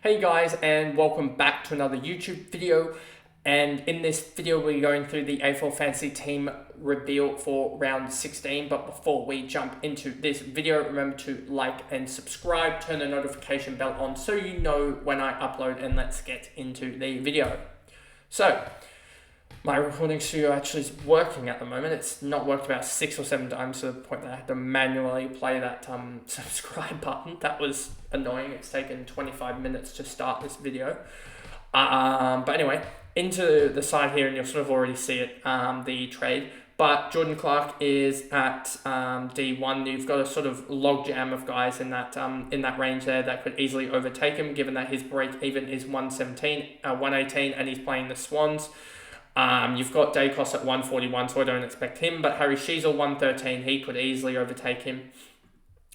Hey guys, and welcome back to another YouTube video. And in this video, we're going through the AFL Fantasy Team reveal for round 16. But before we jump into this video, remember to like and subscribe, turn the notification bell on so you know when I upload, and let's get into the video. So, my recording studio actually is working at the moment. It's not worked about 6 or 7 times to the point that I had to manually play that subscribe button. That was annoying. It's taken 25 minutes to start this video. But anyway, into the side here, and you'll sort of already see it, the trade. But Jordan Clark is at D1. You've got a sort of logjam of guys in that range there that could easily overtake him, given that his break even is 118, and he's playing the Swans. You've got Dacos at 141, so I don't expect him. But Harry Sheezel 113, he could easily overtake him.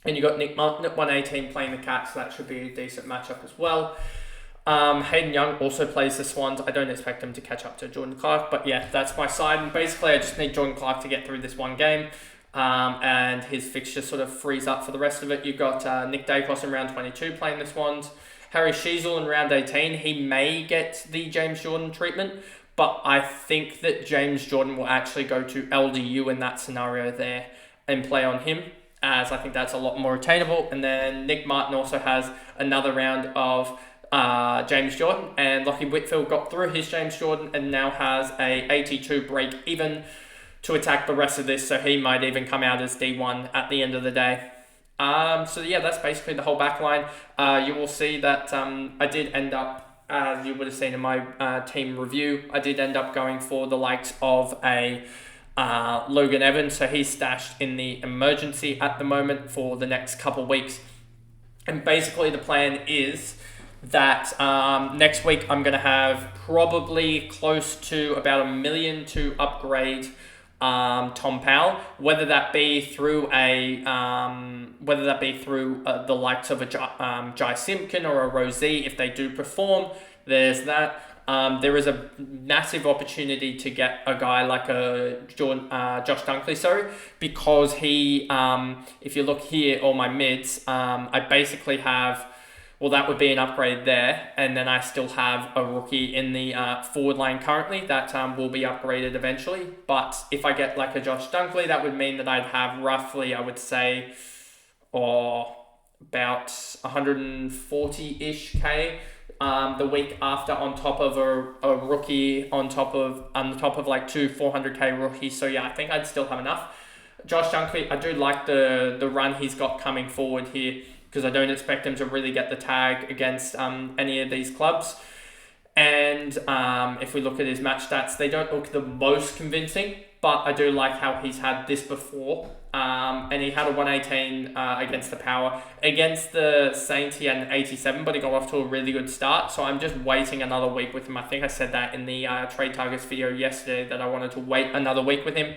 And you've got Nick Martin at 118 playing the Cats, so that should be a decent matchup as well. Hayden Young also plays the Swans. I don't expect him to catch up to Jordan Clark, but yeah, that's my side. And basically, I just need Jordan Clark to get through this one game, and his fixture sort of frees up for the rest of it. You've got Nick Dacos in round 22 playing the Swans. Harry Sheezel in round 18. He may get the James Jordan treatment, but I think that James Jordan will actually go to LDU in that scenario there and play on him, as I think that's a lot more attainable. And then Nick Martin also has another round of James Jordan, and Lachie Whitfield got through his James Jordan and now has a 82 break even to attack the rest of this, so he might even come out as D1 at the end of the day. So yeah, that's basically the whole back line. You will see that I did end up, as you would have seen in my team review, I did end up going for the likes of a Logan Evans, so he's stashed in the emergency at the moment for the next couple weeks. And basically the plan is that next week I'm going to have probably close to about $1 million to upgrade Tom Powell, whether that be through the likes of a Jai Simpkin or a Rosie. If they do perform, there's that. There is a massive opportunity to get a guy like Josh Dunkley, because he, if you look here, all my mids, I basically have, well, that would be an upgrade there, and then I still have a rookie in the forward line currently that will be upgraded eventually. But if I get like a Josh Dunkley, that would mean that I'd have roughly, I would say, about 140-ish K the week after, on top of a rookie, on top of like 2 400K rookies. So yeah, I think I'd still have enough. Josh Dunkley, I do like the run he's got coming forward here, because I don't expect him to really get the tag against any of these clubs. And if we look at his match stats, they don't look the most convincing, but I do like how he's had this before. And he had a 118 against the Power. Against the Saints, he had an 87, but he got off to a really good start. So I'm just waiting another week with him. I think I said that in the trade targets video yesterday, that I wanted to wait another week with him.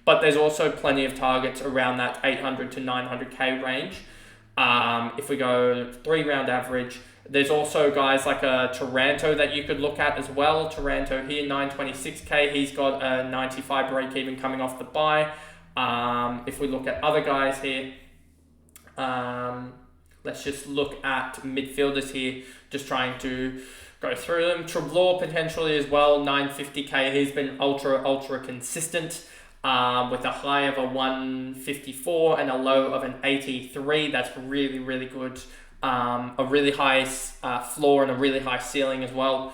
But there's also plenty of targets around that 800 to 900K range. If we go 3-round average, there's also guys like a Taranto that you could look at as well. Taranto here, 926K. He's got a 95 break even coming off the bye. If we look at other guys here, let's just look at midfielders here, just trying to go through them. Trelaw potentially as well, 950K. He's been ultra consistent. With a high of a 154 and a low of an 83. That's really, really good. A really high floor and a really high ceiling as well.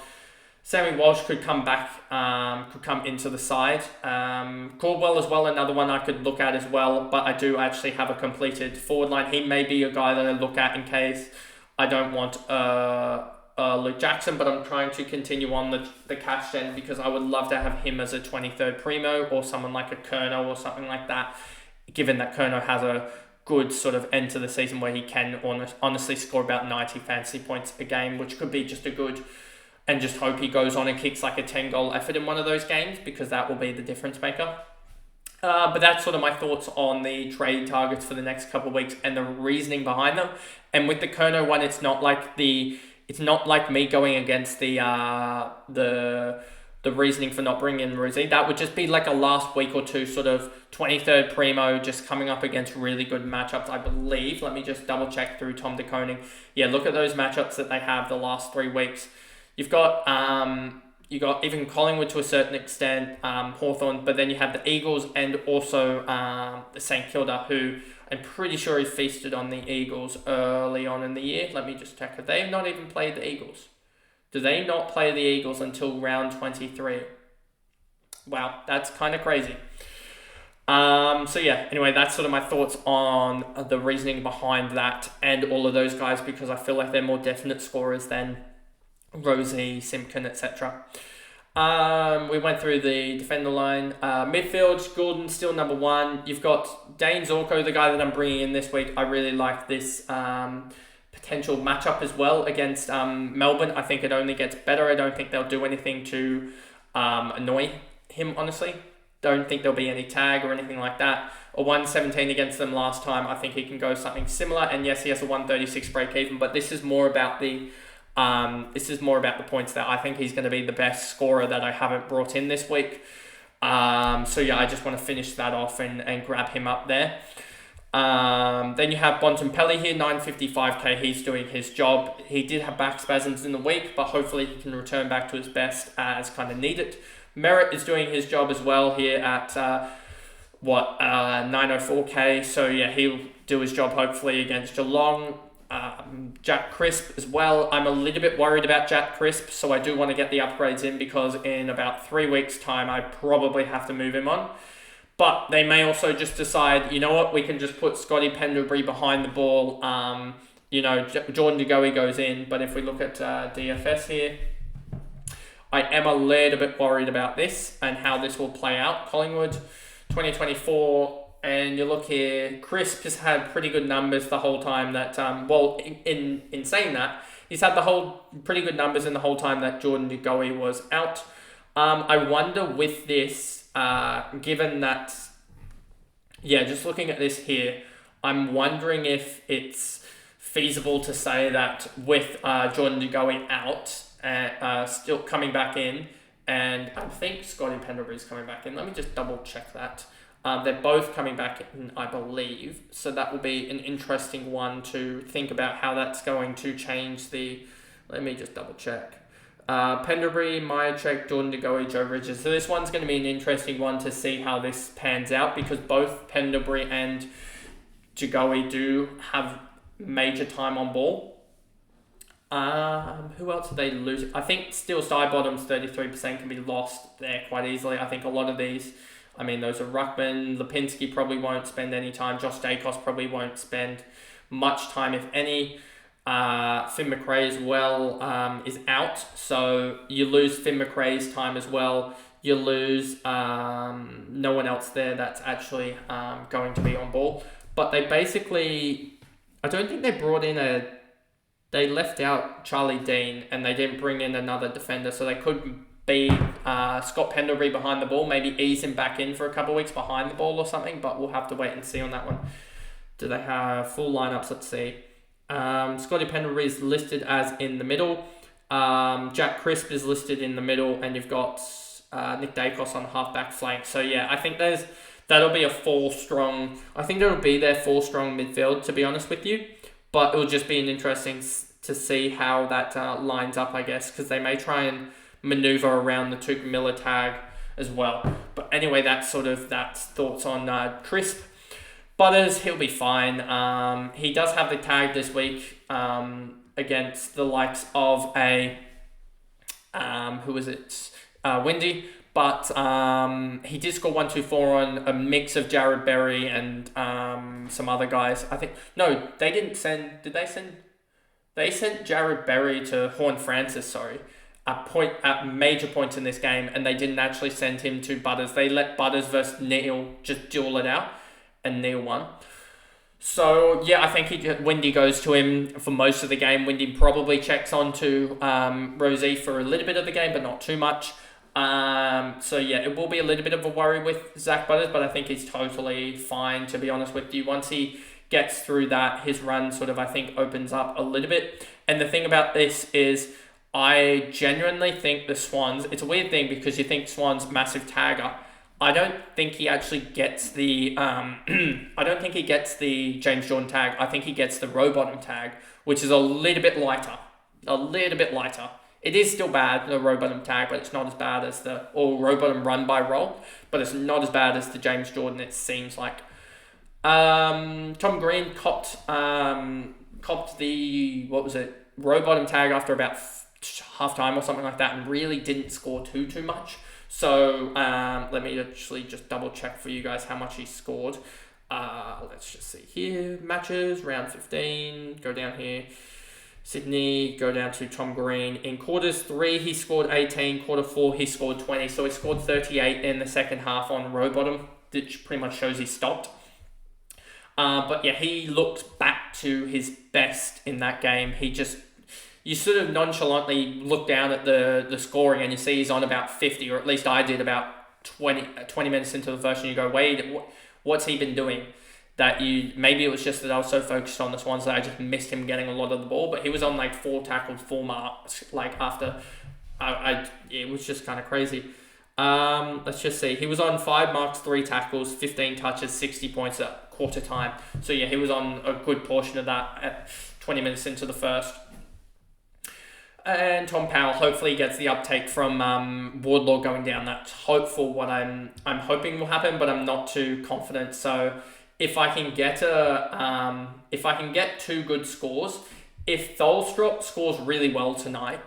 Sammy Walsh could come back, could come into the side. Caldwell as well, another one I could look at as well, but I do actually have a completed forward line. He may be a guy that I look at in case I don't want Luke Jackson, but I'm trying to continue on the cash gen, because I would love to have him as a 23rd primo, or someone like a Kerno or something like that, given that Kerno has a good sort of end to the season where he can honestly score about 90 fantasy points a game, which could be just a good, and just hope he goes on and kicks like a 10-goal effort in one of those games, because that will be the difference maker. But that's sort of my thoughts on the trade targets for the next couple of weeks and the reasoning behind them. And with the Kerno one, it's not like me going against the the reasoning for not bringing in Rosie. That would just be like a last week or two sort of 23rd primo, just coming up against really good matchups, I believe. Let me just double check through Tom DeConing. Yeah, look at those matchups that they have the last 3 weeks. You've got even Collingwood to a certain extent, Hawthorn, but then you have the Eagles and also the St Kilda, who I'm pretty sure he feasted on the Eagles early on in the year. Let me just check. Have they not even played the Eagles? Do they not play the Eagles until round 23? Wow, that's kind of crazy. So yeah, anyway, that's sort of my thoughts on the reasoning behind that and all of those guys, because I feel like they're more definite scorers than Rosie, Simpkin, etc. We went through the defender line. Midfield, Gordon still number 1. You've got Dane Zorko, the guy that I'm bringing in this week. I really like this potential matchup as well against Melbourne. I think it only gets better. I don't think they'll do anything to annoy him, honestly. Don't think there'll be any tag or anything like that. A 117 against them last time. I think he can go something similar. And yes, he has a 136 break even, but this is more about the points that I think he's going to be the best scorer that I haven't brought in this week. So yeah, I just want to finish that off and grab him up there. Then you have Bontempelli here, 955k. He's doing his job. He did have back spasms in the week, but hopefully he can return back to his best as kind of needed. Merritt is doing his job as well here at 904k. So yeah, he'll do his job hopefully against Geelong. Jack Crisp as well. I'm a little bit worried about Jack Crisp, so I do want to get the upgrades in because in about 3 weeks' time, I probably have to move him on. But they may also just decide, you know what, we can just put Scotty Pendlebury behind the ball. Jordan De Goey goes in, but if we look at DFS here, I am a little bit worried about this and how this will play out. Collingwood, 2024. And you look here, Crisp has had pretty good numbers the whole time that, in saying that, he's had pretty good numbers in the whole time that Jordan De Goey was out. I wonder with this, given that, just looking at this here, I'm wondering if it's feasible to say that with Jordan De Goey out, still coming back in, and I think Scotty Pendlebury's coming back in. Let me just double check that. They're both coming back in, I believe. So that will be an interesting one to think about how that's going to change the... Let me just double check. Pendlebury, Myercheck, Jordan De Goey, Joe Ridges. So this one's going to be an interesting one to see how this pans out, because both Pendlebury and De Goey do have major time on ball. Who else are they losing? I think still Sidebottom's 33% can be lost there quite easily. I think a lot of these... those are Ruckman. Lipinski probably won't spend any time. Josh Dacos probably won't spend much time, if any. Finn McRae as well is out. So you lose Finn McRae's time as well. You lose no one else there that's actually going to be on ball. But they basically... I don't think they brought in They left out Charlie Dean and they didn't bring in another defender. So they could be Scott Pendlebury behind the ball, maybe ease him back in for a couple of weeks behind the ball or something, but we'll have to wait and see on that one. Do they have full lineups? Let's see. Scotty Pendlebury is listed as in the middle. Jack Crisp is listed in the middle, and you've got Nick Dacos on the half-back flank. So yeah, I think that'll be a 4-strong... I think it'll be their 4-strong midfield, to be honest with you, but it'll just be an interesting to see how that lines up, I guess, because they may try and maneuver around the Tuke Miller tag as well. But anyway, that's thoughts on Crisp. Butters, he'll be fine. He does have the tag this week against the likes of Windy. But he did score 124 on a mix of Jared Berry and some other guys. No, they didn't send... Did they send... They sent Jared Berry to Horn Francis, at major points in this game, and they didn't actually send him to Butters. They let Butters versus Neil just duel it out, and Neil won. So, yeah, I think Windy goes to him for most of the game. Windy probably checks on to Rosie for a little bit of the game, but not too much. So, yeah, it will be a little bit of a worry with Zach Butters, but I think he's totally fine, to be honest with you. Once he gets through that, his run I think opens up a little bit. And the thing about this is, I genuinely think the Swans, it's a weird thing because you think Swans massive tagger. I don't think he actually gets the I don't think he gets the James Jordan tag. I think he gets the row bottom tag, which is a little bit lighter. A little bit lighter. It is still bad, the row bottom tag, but it's not as bad as or row bottom run by roll, but it's not as bad as the James Jordan, it seems like. Tom Green copped the, what was it, row bottom tag after about half time or something like that, and really didn't score too much. So let me actually just double check for you guys how much he scored. Let's just see here. Matches, round 15, go down here. Sydney, go down to Tom Green. In quarters 3, he scored 18. Quarter 4, he scored 20. So he scored 38 in the second half on row bottom, which pretty much shows he stopped. But yeah, he looked back to his best in that game. You sort of nonchalantly look down at the scoring and you see he's on about 50, or at least I did about 20 minutes into the first, and you go, Wade, what's he been doing? Maybe it was just that I was so focused on the Swans that I just missed him getting a lot of the ball, but he was on like 4 tackles, 4 marks, like after, it was just kind of crazy. Let's just see, he was on 5 marks, 3 tackles, 15 touches, 60 points at quarter time. So yeah, he was on a good portion of that at 20 minutes into the first. And Tom Powell hopefully gets the uptake from Wardlaw going down. That's hopeful. What I'm hoping will happen, but I'm not too confident. So if I can get 2 good scores, if Tholstrup scores really well tonight,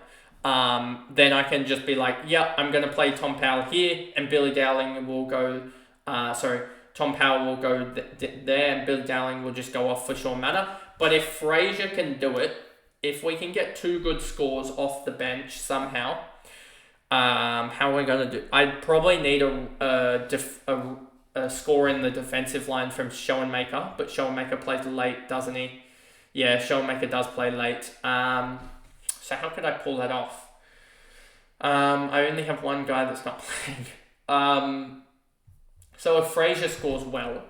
then I can just be like, yeah, I'm going to play Tom Powell here, and Billy Dowling will go. Tom Powell will go there, and Billy Dowling will just go off for Sean Manor. But if Fraser can do it, if we can get 2 good scores off the bench somehow, how are we going to do? I'd probably need a score in the defensive line from Schoenmaker, but Schoenmaker plays late, doesn't he? Yeah, Schoenmaker does play late. So how could I pull that off? I only have one guy that's not playing. So if Fraser scores well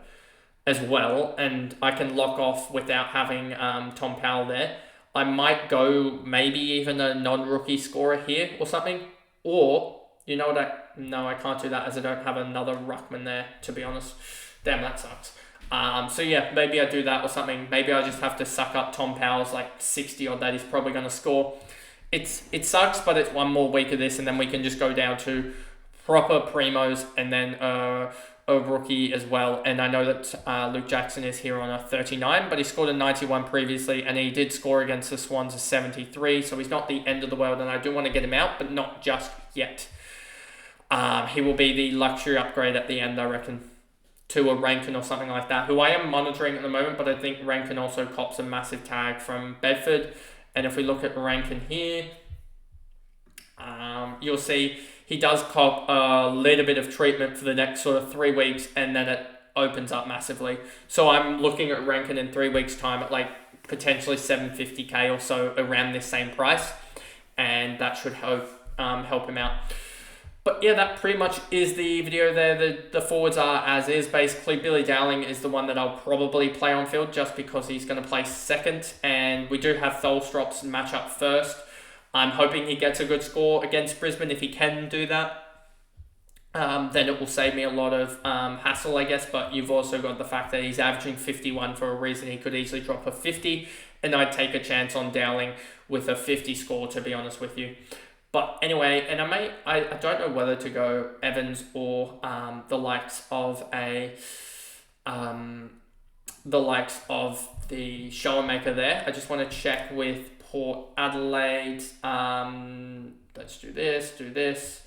as well, and I can lock off without having Tom Powell there, I might go maybe even a non-rookie scorer here or something. Or, you know what, no, I can't do that as I don't have another ruckman there, to be honest. Damn, that sucks. So yeah, maybe I do that or something. Maybe I just have to suck up Tom Powell's like 60 odd that he's probably going to score. It sucks, but it's one more week of this, and then we can just go down to proper primos and then a rookie as well. And I know that Luke Jackson is here on a 39, but he scored a 91 previously, and he did score against the Swans a 73, so he's not the end of the world, and I do want to get him out, but not just yet. He will be the luxury upgrade at the end, I reckon, to a Rankin or something like that, who I am monitoring at the moment, but I think Rankin also cops a massive tag from Bedford. And if we look at Rankin here, you'll see he does cop a little bit of treatment for the next sort of 3 weeks, and then it opens up massively. So I'm looking at Rankin in 3 weeks' time at like potentially 750k or so, around this same price, and that should help him out. But yeah, that pretty much is the video there. The forwards are as is. Basically, Billy Dowling is the one that I'll probably play on field just because he's going to play second, and we do have Tholstrup's match up first. I'm hoping he gets a good score against Brisbane. If he can do that, then it will save me a lot of hassle, I guess. But you've also got the fact that he's averaging 51 for a reason. He could easily drop a 50, and I'd take a chance on Dowling with a 50 score, to be honest with you. But anyway, and I don't know whether to go Evans or the likes of the Schoenmaker there. I just want to check with Port Adelaide. Let's do this.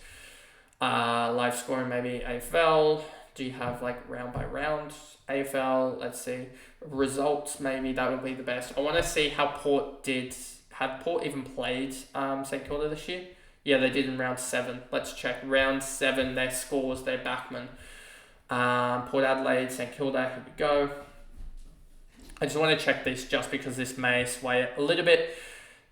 Live scoring, maybe AFL. Do you have like round by round AFL? Let's see. Results, maybe that would be the best. I want to see how Port did. Had Port even played St Kilda this year? Yeah, they did in round 7. Let's check. Round 7, their scores, their backman. Port Adelaide, St Kilda, here we go. I just want to check this just because this may sway it a little bit.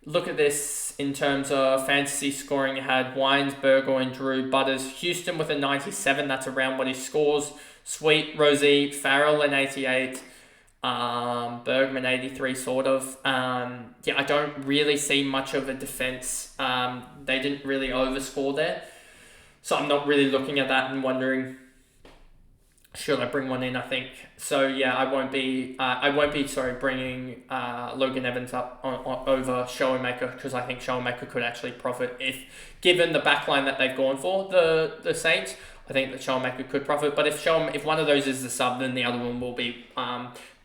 Look at this in terms of fantasy scoring. You had Wines, Burgoyne, Drew, Butters, Houston with a 97. That's around what he scores. Sweet, Rosie, Farrell an 88. Bergman 83 sort of. Yeah, I don't really see much of a defense. They didn't really overscore there. So I'm not really looking at that and wondering, should I bring one in? I think so. Yeah, I won't be. Bringing Logan Evans up over Showmaker, because I think Showmaker could actually profit if, given the backline that they've gone for the Saints. I think that Showmaker could profit, but if one of those is the sub, then the other one will be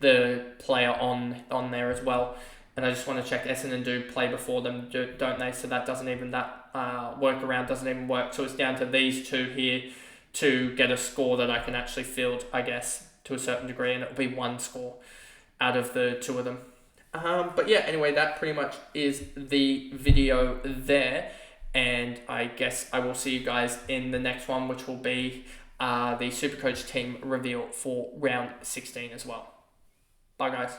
the player on there as well. And I just want to check Essendon do play before them, don't they? So that workaround doesn't even work. So it's down to these two here to get a score that I can actually field, I guess, to a certain degree, and it'll be one score out of the two of them. But yeah, anyway, that pretty much is the video there, and I guess I will see you guys in the next one, which will be the Supercoach team reveal for round 16 as well. Bye, guys.